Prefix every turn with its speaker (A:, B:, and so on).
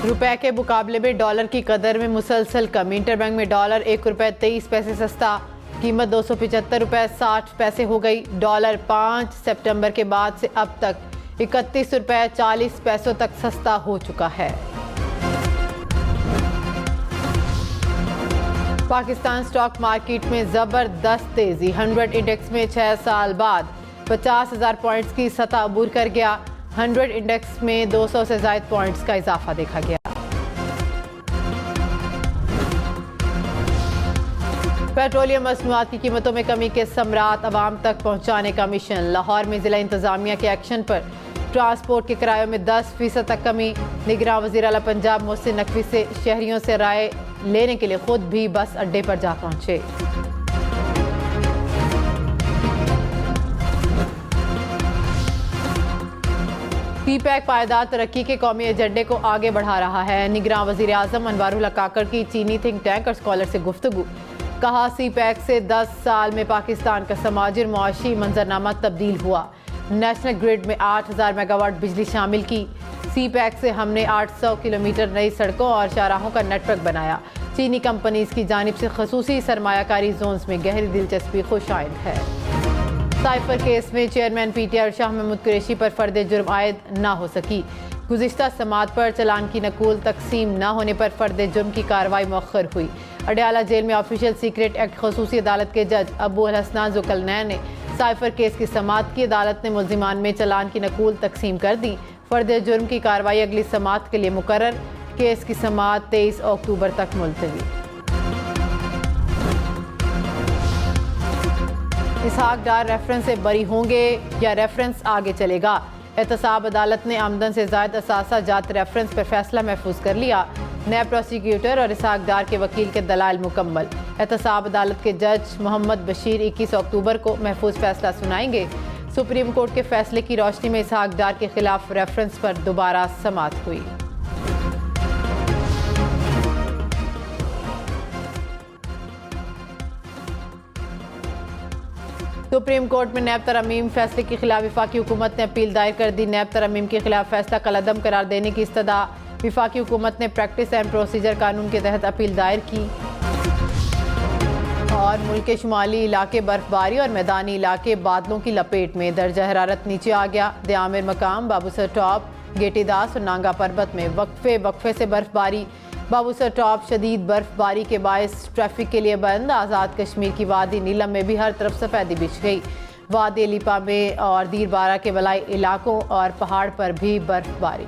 A: रुपए के मुकाबले में डॉलर की कदर में मुसलसल कमी। इंटरबैंक में डॉलर ₹1.23 सस्ता, कीमत 275 रुपए 60 पैसे हो गई। डॉलर 5 सितंबर के बाद से अब तक 31 रुपए 40 पैसों तक सस्ता हो चुका है। पाकिस्तान स्टॉक मार्केट में जबरदस्त तेजी। 100 इंडेक्स में 6 साल बाद 50,000 पॉइंट्स की सतह अबूर कर गया। 100 इंडेक्स में 200 से ज्यादा पॉइंट्स का इजाफा देखा गया। पेट्रोलियम मसनूआत की कीमतों में कमी के समरात अवाम तक पहुंचाने का मिशन। लाहौर में जिला इंतजामिया के एक्शन पर ट्रांसपोर्ट के किरायों में 10% तक कमी। निगरान वज़ीर आला पंजाब मोहसिन नकवी से शहरियों से राय लेने के लिए खुद भी बस अड्डे पर जा पहुंचे। सीपैक पायदार तरक्की के कौमी एजेंडे को आगे बढ़ा रहा है। निगरान वज़ीर आज़म अनवारुल हक काकड़ की चीनी थिंक टैंक और स्कॉलर से गुफ्तगू। कहा, सीपैक से 10 साल में पाकिस्तान का समाजी और मुआशी मंजरनामा तब्दील हुआ। नेशनल ग्रिड में 8,000 मेगावाट बिजली शामिल की। सीपैक से हमने 800 किलोमीटर नई सड़कों और शाहराहों का नेटवर्क बनाया। चीनी कंपनीज की जानिब से खसूसी सरमायाकारी जोन्स में गहरी दिलचस्पी खुशाइंद है। साइफर केस में चेयरमैन पीटीआई और शाह महमूद कुरैशी पर फर्द जुर्म आयद न हो सकी। गुज़िश्ता समात पर चलान की नकूल तकसीम न होने पर फर्द जुर्म की कार्रवाई मौखर हुई। अडयाला जेल में ऑफिशियल सीक्रेट एक्ट खसूसी अदालत के जज अबू अल हसनान जुल्करनैन ने साइफर केस की समात की। अदालत ने मुल्जिमान में चलान की नकूल तकसीम कर दी। फर्द जुर्म की कार्रवाई अगली समात के लिए मुकर्रर। केस की समात 23 अक्टूबर तक मुलतवी। इसहाक डार रेफरेंस से बरी होंगे या रेफरेंस आगे चलेगा। एहतसाब अदालत ने आमदन से ज़ायद असासा जात रेफरेंस पर फैसला महफूज कर लिया। नए प्रोसिक्यूटर और इसहाक डार के वकील के दलाइल मुकम्मल। एहतसाब अदालत के जज मोहम्मद बशीर 21 अक्टूबर को महफूज फैसला सुनाएंगे। सुप्रीम कोर्ट के फैसले की रोशनी में इसहाक डार के खिलाफ रेफरेंस पर दोबारा समात हुई। सुप्रीम कोर्ट में नैब तरमीम फैसले के खिलाफ वफाकी हुकूमत ने अपील दायर कर दी। नैब तरमीम के खिलाफ फैसला कलअदम करार देने की इस्तदा। वफाकी हुकूमत ने प्रैक्टिस एंड प्रोसीजर कानून के तहत अपील दायर की। और मुल्क के शुमाली इलाके बर्फबारी और मैदानी इलाके बादलों की लपेट में। दर्जा हरारत नीचे आ गया। दयामिर मकाम, बाबूसर टॉप, गेटीदास और नांगा पर्वत में वक्फे से बर्फबारी। बाबूसर टॉप शदीद बर्फबारी के बायस ट्रैफिक के लिए बंद। आज़ाद कश्मीर की वादी नीलम में भी हर तरफ सफेदी बिछ गई। वादी अलीपा में और दीरबारा के बलाई इलाकों और पहाड़ पर भी बर्फबारी।